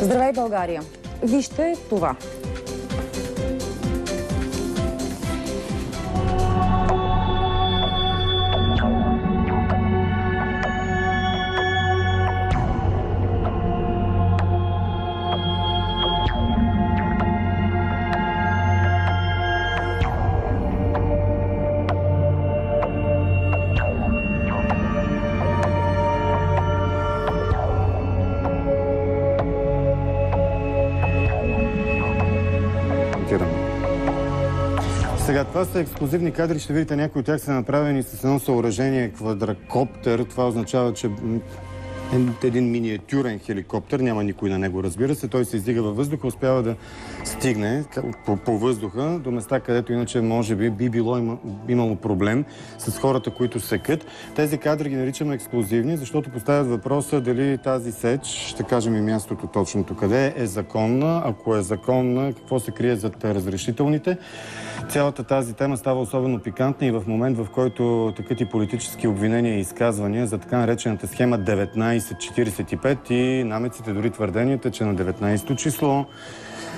Здравей, България! Вижте това. Сега, това са ексклузивни кадри, ще видите, някои от тях са направени с едно съоръжение квадрокоптер. Това означава, че един миниатюрен хеликоптер, няма никой на него, разбира се. Той се издига във въздуха, успява да стигне по въздуха до места, където иначе може би имало проблем с хората, които секат. Тези кадри ги наричаме експлозивни, защото поставят въпроса дали тази сеч, ще кажем и мястото точното къде е законна. Ако е законна, какво се крие зад разрешителните. Цялата тази тема става особено пикантна и в момент, в който такът и политически обвинения и изказвания за така наречената схема 1945 и намеците, дори твърденията, че на 19-то число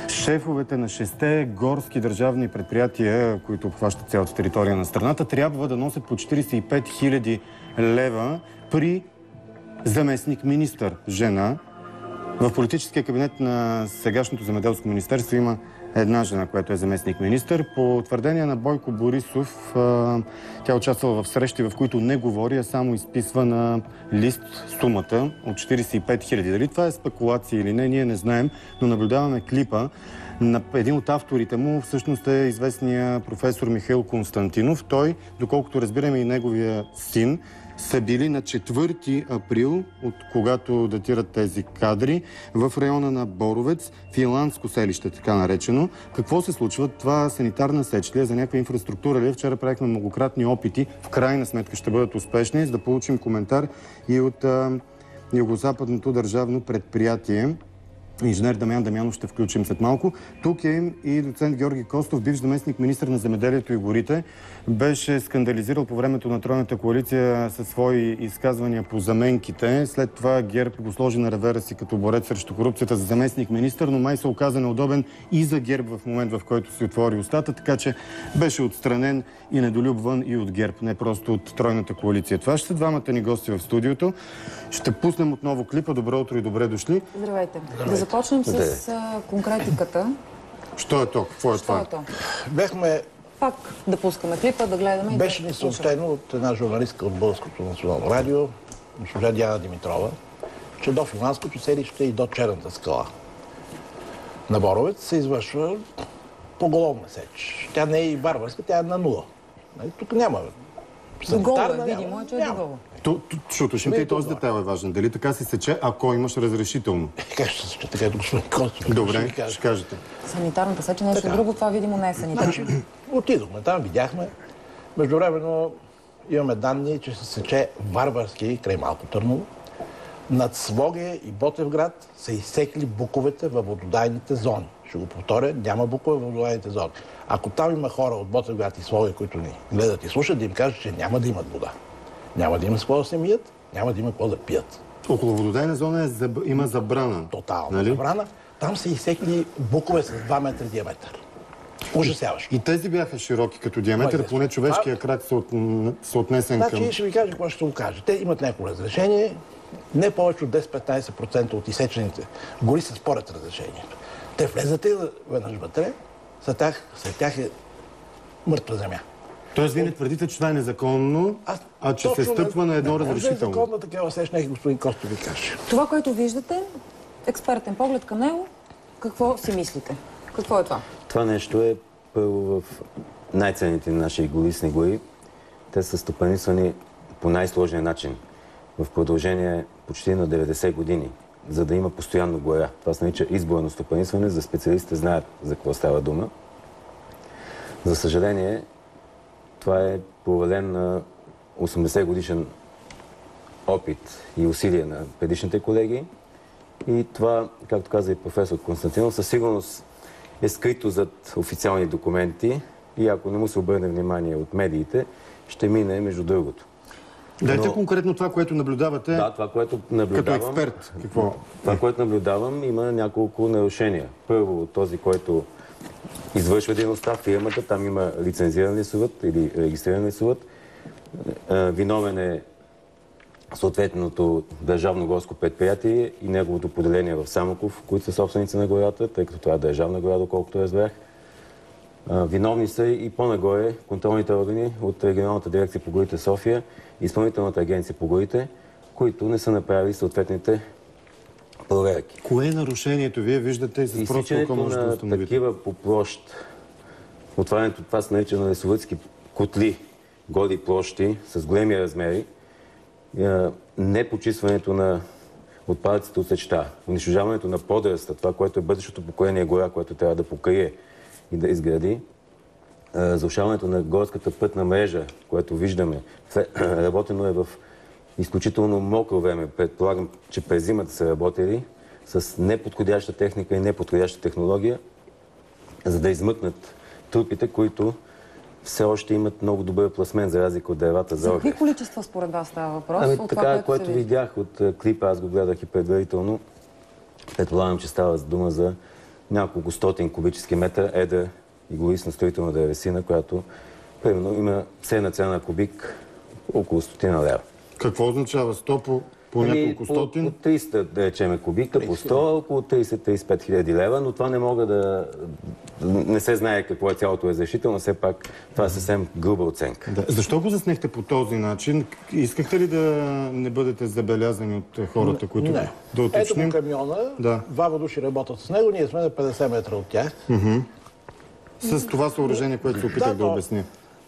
шефовете на 6 горски държавни предприятия, които обхващат цялата територия на страната, трябва да носят по 45 000 лева при заместник-министър жена. В политическия кабинет на сегашното земеделско министерство има една жена, която е заместник-министър. По твърдение на Бойко Борисов, тя участвала в срещи, в които не говори, а само изписва на лист сумата от 45 000. Дали това е спекулация или не, ние не знаем, но наблюдаваме клипа. На един от авторите му всъщност е известният професор Михаил Константинов. Той, доколкото разбираме, и неговия син са били на 4 април, от когато датират тези кадри, в района на Боровец, финландско селище, така наречено. Какво се случва? Това санитарна сеч ли е, за някаква инфраструктура ли? Вчера правихме многократни опити, в крайна сметка ще бъдат успешни, за да получим коментар и от Югозападното държавно предприятие. Инженер Дамян Дамянов ще включим след малко. Тук е и доцент Георги Костов, бивш заместник министър на земеделието и горите. Беше скандализирал по времето на Тройната коалиция със свои изказвания по заменките. След това ГЕРБ го сложи на ревера си като борец срещу корупцията за заместник министър, но май се оказа неудобен и за ГЕРБ в момент, в който си отвори устата, така че беше отстранен и недолюбван и от ГЕРБ, не просто от Тройната коалиция. Това ще са двамата ни гости в студиото. Ще пуснем отново клипа. Добро утро и добре дошли. Здравейте. Да започнем с конкретиката. Що е то? Какво е това? Бяхме... Пак да пускаме клипа, да гледаме. Беше ни съобщено от една журналистка от Българското национално радио, госпожа Диана Димитрова, че до финландското селище и до Черната скала на Боровец се извършва поголовна сеч. Тя не е и варварска, тя е на нула. Тук няма санитарна, видимо е, че е догола. Защото ще и този детайл е важен. Дали така се сече, ако имаш разрешително? Как ще се сече? Така ето господин Костов. Добре, ще кажете. Санитарната сеч е нещо друго, това видимо не е санитарно. Отидохме там, видяхме. Междувременно имаме данни, че се сече варварски край Малко Търново. Над Своге и Ботевград са изсекли буковете във вододайните зони. Ще го повторя, няма букове във вододайните зони. Ако там има хора от Ботевград и Своге, които ни гледат и слушат, да им кажат, че няма да имат вода. Няма да има с какво да се мият, няма да има какво да пият. Около вододайна зона има забрана. Тотална забрана. Там са изсекли букове с 2 метра диаметър. Ужасяващо. И тези бяха широки като диаметър, поне човешкия крак са отнесен към... Значи ще ви кажа какво ще го кажа. Те имат някакво разрешение. Не повече от 10-15% от изсечените гори са според разрешението. Те влезат и веднъж вътре, след тях е мъртва земя. Тоест, вие не твърдите, че това е незаконно, а че се стъпва на едно разрешително. Не е законно, такава сеч, нека господин Костов ви каже. Това, което виждате, експертен поглед към него, какво си мислите? Какво е това? Това нещо е първо в най-ценните наши горисни гори. Те са стопанисвани по най-сложния начин. В продължение почти на 90 години, за да има постоянно гора. Това се нарича изборно стопанисване. За специалистите знаят за какво става дума. За съжаление, това е провален на 80 годишен опит и усилия на предишните колеги. И това, както каза и професор Константинов, със сигурност е скрито зад официални документи и ако не му се обърне внимание от медиите, ще мине между другото. Дайте конкретно това, което наблюдавате. Да, това, което наблюдавам. Като експерт, какво? Това, което наблюдавам, има няколко нарушения. Първо, този, който извършва дейността, фирмата, там има лицензиран лесовъд или регистриран лесовъд. Виновен е съответното държавно горско предприятие и неговото поделение в Самоков, които са собственици на гората, тъй като това е държавна гора, доколкото разбрах. Виновни са и по-нагоре контролните органи от Регионалната дирекция по горите София и Изпълнителната агенция по горите, които не са направили съответните проверки. Кое е нарушението? Вие виждате и с просто око може да установите. Такива по площ, отварянето, това се нарича на лесовъдски котли, голи площи с големи размери, непочистването на отпадъците от сечта, унищожаването на подръста, това, което е бъдещото поколение гора, което трябва да покрие и да изгради, зарушаването на горската пътна мрежа, което виждаме, работено е в изключително мокро време. Предполагам, че през зимата са работили с неподходяща техника и неподходяща технология, за да измъкнат трупите, които все още имат много добър пласмент, за разлика от дървата за огрев. За какви количества според вас става въпрос? От така, това, което видях от клипа, аз го гледах и предварително, предполагам, че става дума за няколко стотин кубически метра едра и горисна строителна дървесина, която примерно има цена на кубик около 100 лева. Какво означава 100 по няколко стотин? По 300, да речеме, кубика, по 100, около 30-35 хиляди лева, но това не мога да... Не се знае какво е цялото разрешително, все пак това е съвсем груба оценка. Да. Защо го заснехте по този начин? Искахте ли да не бъдете забелязани от хората, които да уточним? Ето камиона, двама души работят с него, ние сме на 50 метра от тях. С това съоръжение, което се опитах да обясня.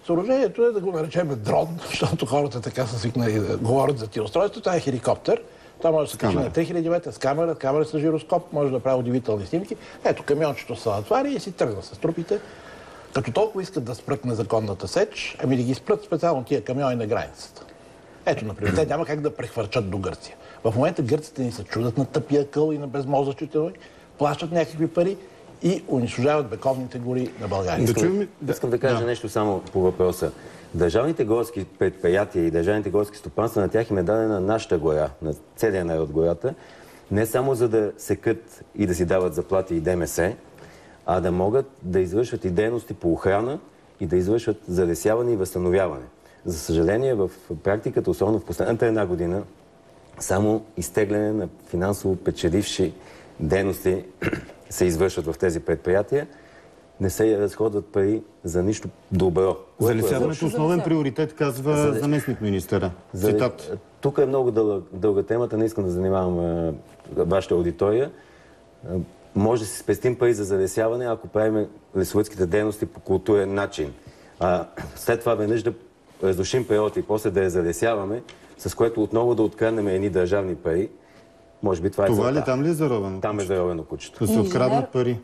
Съоръжението е да го наречем дрон, защото хората така са свикнали да говорят за тия устройства. Това е хеликоптер. Това може да се качи на 3000 метра с камера с жироскоп, може да прави удивителни снимки. Ето камиончето се натвари и си тръгна с трупите. Като толкова искат да спрат незаконната сеч, ами да ги спрат специално тия камиони на границата. Ето, например, те няма как да прехвърчат до Гърция. В момента гърците ни се чудят на тъпия къл и на безмозъчите, плащат някакви пари и унищожават бековните гори на България. Искам да кажа нещо само по въпроса. Държавните горски предприятия и държавните горски стопанства, на тях им е дадена нашата гора, на целия народ гората, не само за да секат и да си дават заплати и ДМС, а да могат да извършват и дейности по охрана и да извършват залесяване и възстановяване. За съжаление, в практиката, особено в последната една година, само изтегляне на финансово печеливши дейности се извършват в тези предприятия. Не се разходват пари за нищо добро. Залесяването е основен приоритет, казва заместник министъра. Цитат. Тук е много дълга темата, не искам да занимавам вашата аудитория. Може да си спестим пари за залесяване, ако правим лесовъдските дейности по културен начин. След това веднъж да разрушим природа и после да я залесяваме, с което отново да откраднем едни държавни пари. Може би това е това ли там ли е заровено? Там е заровено кучето. Да се откраднат пари.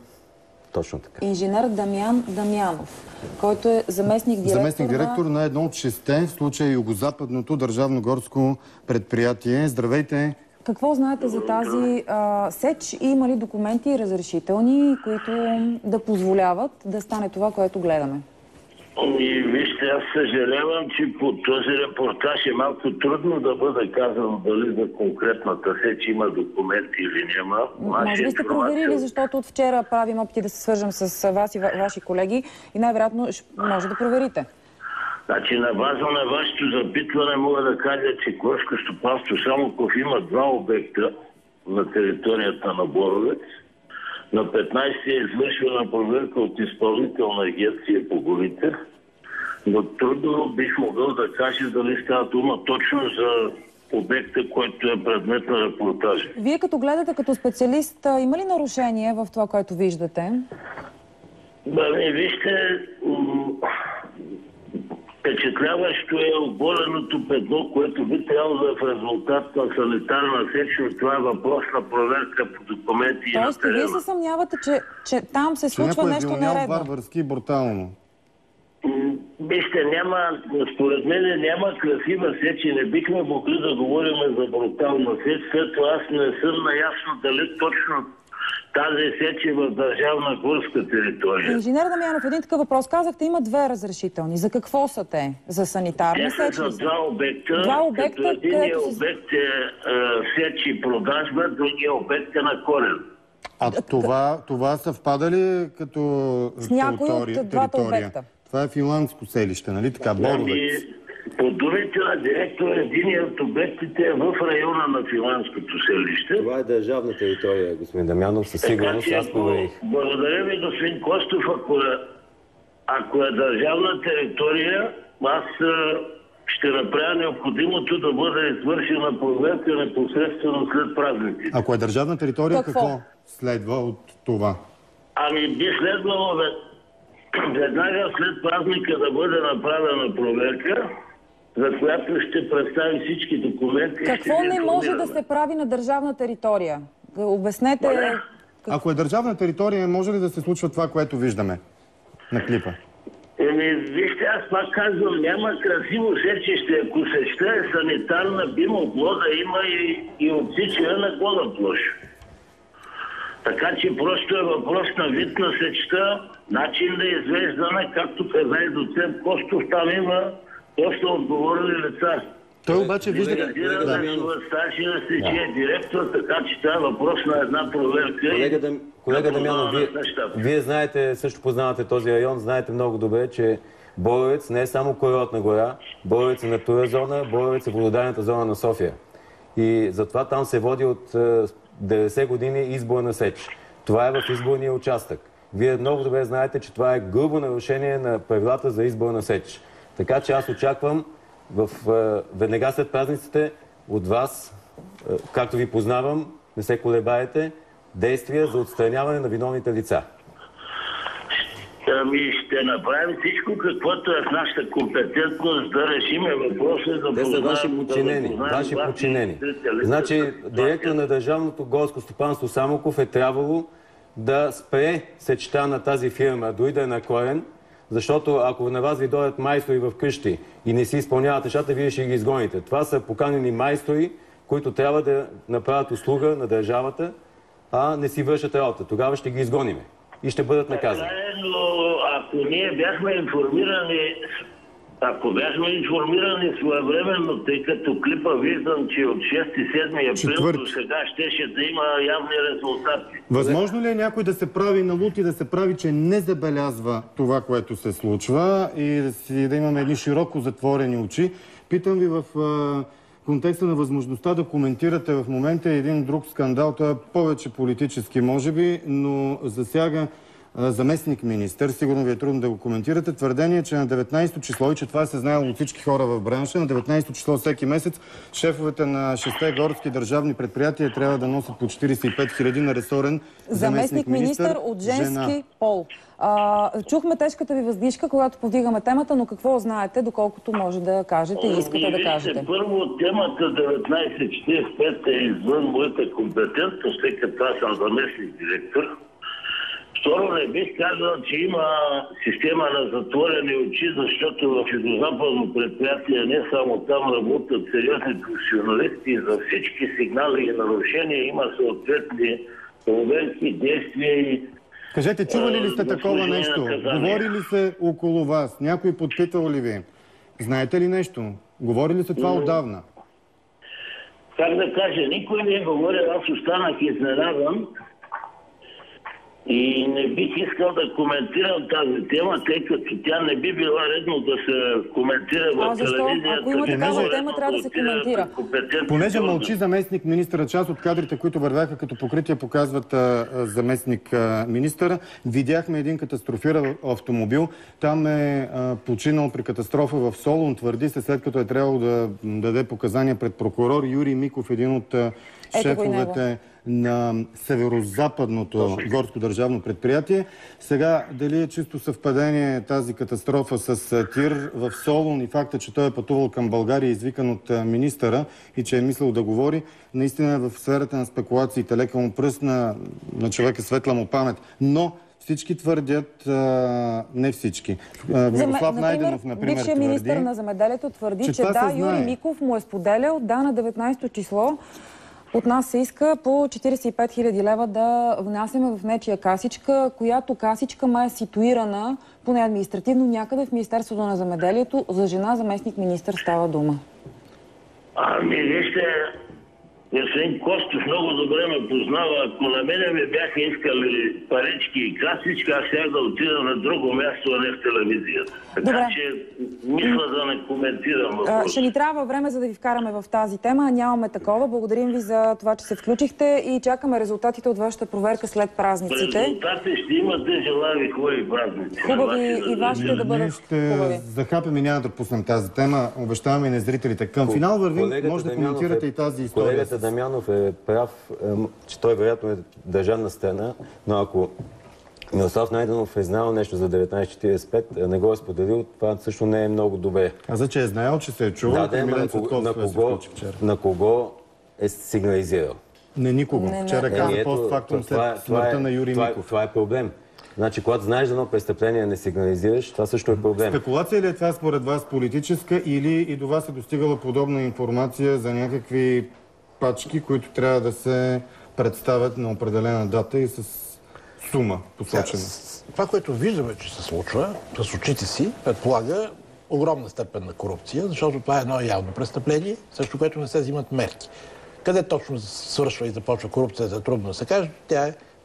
Точно така. Инженер Дамян Дамянов, който е заместник-директор на едно от 6 случая югозападното държавно горско предприятие. Здравейте! Какво знаете за тази сеч и има ли документи и разрешителни, които да позволяват да стане това, което гледаме? Вижте, аз съжалявам, че по този репортаж е малко трудно да бъде казано дали за конкретната сеч има документи или няма. Може би сте проверили, защото от вчера правим опити да се свържем с вас и ваши колеги и най-вероятно може да проверите. Значи на база на вашето запитване мога да кажа, че горско стопанство Самоков има 2 обекта на територията на Боровец. На 15 е извършена проверка от изпълнителна агенция по горите, но трудно бих могъл да кажа дали става дума точно за обекта, който е предмет на репортажа. Вие като гледате като специалист, има ли нарушение в това, което виждате? Вижте, впечатляващо е оголеното петно, което би трябвало да е в резултат на санитарна сеч, но това е въпрос на проверка по документи и на терена. Тоест, вие се съмнявате, че там се случва нещо нередно? Варварски и брутално. Вижте, според мен няма красива сеч и не бихме могли да говорим за брутална сеч, след това аз не съм наясно дали точно тази сеч е в държавна горска територия. Инженер Дамянов, един такъв въпрос. Казахте, има 2 разрешителни. За какво са те? За санитарна сеч? За 2 обекта. Два обекта, като единият обект е сеч и продажба, другия обект е на корен. А това съвпада ли като с някой от двата обекта? Това е финландско селище, нали така? Боровец. По думите на директора, единият от обектите е в района на финландското селище. Това е държавна територия, господин Дамянов, със сигурност. Аз проверих. Благодаря ви, господин Костов. Ако е държавна територия, аз ще направя необходимото да бъде извършена проверка непосредствено след празниците. Ако е държавна територия, какво следва от това? Ами би следвало веднага след празника да бъде направена проверка, за която ще представи всички документи. Какво не може да се прави на държавна територия? Обяснете. Ако е държавна територия, може ли да се случва това, което виждаме на клипа? Вижте, аз пак казвам, няма красиво сечище. Ако сечта е санитарна, би могло да има и отсичане на гола площ. Така че просто е въпрос на вид на сечта, начин на извеждане, както каза и доцент Костов, там има доста отговорни лица. Той обаче вижда... Старшина сече директор, така че това е въпрос на една проверка. Колега Дамянов, вие знаете, също познавате този район, знаете много добре, че Боровец не е само курортна гора, Боровец е Натура зона, Боровец е вододайната зона на София. И затова там се води от 90 години изборна сеч. Това е в изборния участък. Вие много добре знаете, че това е грубо нарушение на правилата за изборна сеч. Така че аз очаквам веднага след празниците от вас, както ви познавам, не се колебаете, действия за отстраняване на виновните лица. Ще направим всичко, каквото е в нашата компетентност да решим въпроса. Те са ваши подчинени. Значи, директор на Държавното горско стопанство Самоков е трябвало да спре сечта на тази фирма, дори да е на корен, защото ако на вас ви дойдат майстори в къщи и не си изпълняват нещата, вие ще ги изгоните. Това са поканени майстори, които трябва да направят услуга на държавата, а не си вършат работа. Тогава ще ги изгониме и ще бъдат наказани. Но ако ние бяхме информирани своевременно, тъй като клипа виждам, че от 6-7 април до сега щеше да има явни резултати. Възможно ли е някой да се прави на лут и да се прави, че не забелязва това, което се случва и да имаме едни широко затворени очи? Питам ви в контекста на възможността да коментирате в момента един друг скандал. Той е повече политически, може би, но засяга заместник-министър. Сигурно ви е трудно да го коментирате. Твърдение, че на 19-то число, и че това се знаело от всички хора в бранша, на 19-то число всеки месец шефовете на 6-те горски държавни предприятия трябва да носят по 45 000 на ресорен заместник-министър от женски пол. Чухме тежката ви въздишка, когато повдигаме темата, но какво знаете, доколкото може да кажете и искате да кажете? Първо, темата 1945 е извън моята компетентност, тъй като аз съм заместник-директор. Второ, не бих казал, че има система на затворени очи, защото в югозападно предприятие не само там работят сериозни професионалисти и за всички сигнали и нарушения има съответни проверки, действия и... Кажете, чували ли сте такова нещо? Говори ли се около вас? Някой подпитал ли ви? Знаете ли нещо? Говори ли се това отдавна? Как да кажа, никой не е говорил, аз останах изненадан. И не бих искал да коментирам тази тема, тъй като тя не би била редно да се коментира в телевизията. Ако има такава тема, трябва да се коментира. Понеже мълчи заместник министъра, част от кадрите, които вървяха като покритие, показват заместник министъра. Видяхме един катастрофирал автомобил. Там е починал при катастрофа в Солун. Твърди се, след като е трябвало да даде показания пред прокурор Юрий Миков, един от шефовете на северо-западното горско държавно предприятие. Сега, дали е чисто съвпадение тази катастрофа с тир в Солун и факта, че той е пътувал към България, извикан от министъра и че е мислил да говори, наистина в сферата на спекулациите, лека му пръст на човека, светла му памет. Но всички твърдят, не всички. Мирослав Найденов, например, бившият министър на земеделието твърди, че да, Юрий Миков му е споделял, да, на 19-то число От нас се иска по 45 000 лева да внасяме в нечия касичка, която касичка май е ситуирана, поне административно, някъде в Министерството на земеделието. За жена заместник-министър става дума. Ами, вижте, господин Костов много добре ме познава. Ако на мене ми бяха искали парички и касички, аз щях да отида на друго място, а не в телевизията. Така че мисля да не коментирам въпроса. Ще ни трябва време, за да ви вкараме в тази тема. Нямаме такова. Благодарим ви за това, че се включихте и чакаме резултатите от вашата проверка след празниците. Резултати ще имате, желая ви хубави празници. Хубави и вашите да бъдат хубави. Захапем и няма да пуснем тази тема. Обещаваме и на зрителите. Към финал вървим, може да коментирате и тази история. Колегата Дамянов е прав, че той вероятно е държавна страна, но ако Мирослав Найденов е знал нещо за 1945, не го е споделил, това също не е много добре. Каза, че е знаел, че се е чувал. На кого е сигнализирал? Не, никого. Вчера каза постфактум след смъртта на Юрий Миков. Това е проблем. Значи, когато знаеш за едно престъпление, не сигнализираш, това също е проблем. Спекулация ли е това според вас политическа или и до вас е достигала подобна информация за някакви пачки, които трябва да се представят на определена дата и с сума посочена? Това, което виждаме, че се случва с очите си, предполага огромна степен на корупция, защото това е едно явно престъпление, също което не се взимат мерки. Къде точно свършва и започва корупцията, трудно да се каже,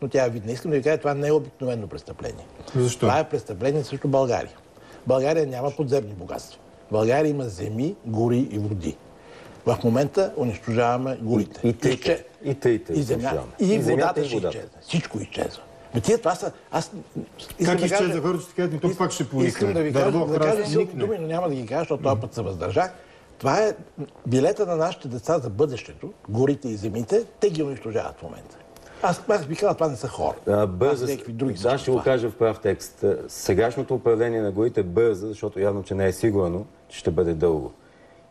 но тя е видна. Искам да ви кажа, това не е обикновено престъпление. Защо? Това е престъпление срещу България. България няма подземни богатства. България има земи, гори и води. В момента унищожаваме горите. И земята. И водата ще изчезва. Всичко изчезва. Това са... Как изчезва хората, ще кажат, тук пак ще поникне. Искам да ви кажа силни думи, но няма да ги кажа, защото този път се въздържах. Това е билета на нашите деца за бъдещето, горите и земите, те ги унищожават в момента. Аз би казал, това не са хора. Да, ще го кажа в прав текст. Сегашното управление на горите бърза, защото явно, че не е сигурно, че ще бъде дълго.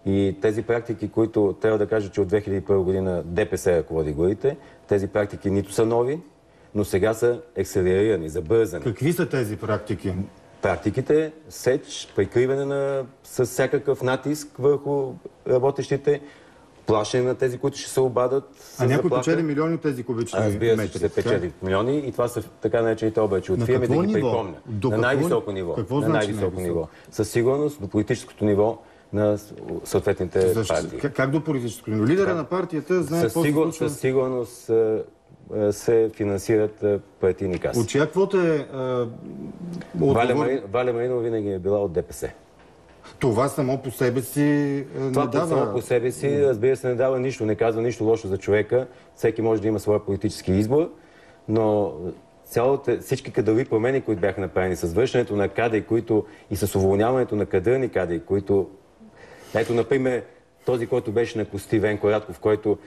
И тези практики, които трябва да кажа, че от 2001 година ДПС ръководи горите, тези практики нито са нови, но сега са акселерирани, забързани. Какви са тези практики? Практиките сеч, прикриване с всякакъв натиск върху работещите, плашене на тези, които ще се обадат. А някой печели милиони от тези кубични метри? Разбира се, че се печели милиони и това са така наречените обръчи от фирми, да ги припомня. На най-високо ниво. Какво на най-високо ниво. Със сигурност до политическото ниво на съответните партии. Как до политическото ниво? Лидера на партията знае какво се случва? Със сигурност се финансират партийни каси. От чия квота е Валя Маринова винаги е била от ДПС. Това само по себе си не дава... само по себе си, разбира се, не дава нищо, не казва нищо лошо за човека. Всеки може да има своя политически избор, но всички кадрови промени, които бяха направени с вършенето на кадри, и с уволняването на кадърни кадри, които... Ето, например, този, който беше на Кости Венко Радков, който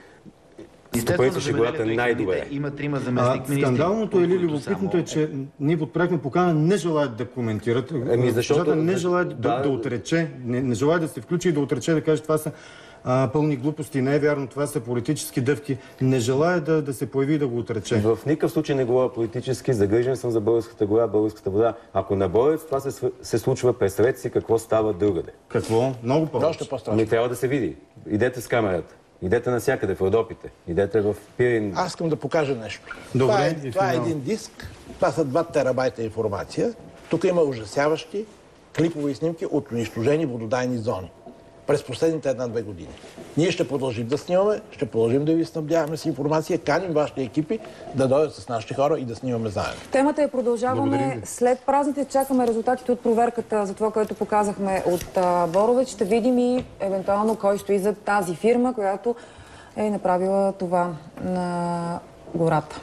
стопанисваше гората най-добре. Има трима заместник-министри. Скандалното или любопитното е, че ние подправихме покана, не желаят да коментират. Защото не желаят да отрече, не желаят да се включи и да отрече, да каже, това са пълни глупости. Не е вярно, това са политически дъвки. Не желая да се появи и да го отрече. В никакъв случай не говоря политически, загрижен съм за българската гора, българската вода. Ако на Боец това се случва, представете си какво става другаде. Какво? Много повече. Не трябва да се види. Идете с камерата. Идете навсякъде, в Родопите. Идете в Пирин. Аз искам да покажа нещо. Добре, това е един диск. Това са 2 терабайта информация. Тук има ужасяващи клипови снимки от унищожени вододайни зони през последните 1-2 години. Ние ще продължим да снимаме, ще продължим да ви снабдяваме с информация, каним вашите екипи да дойдат с нашите хора и да снимаме заедно. Темата я продължаваме. След празните чакаме резултатите от проверката за това, което показахме от Боровец. Ще видим и евентуално кой стои зад тази фирма, която е направила това на гората.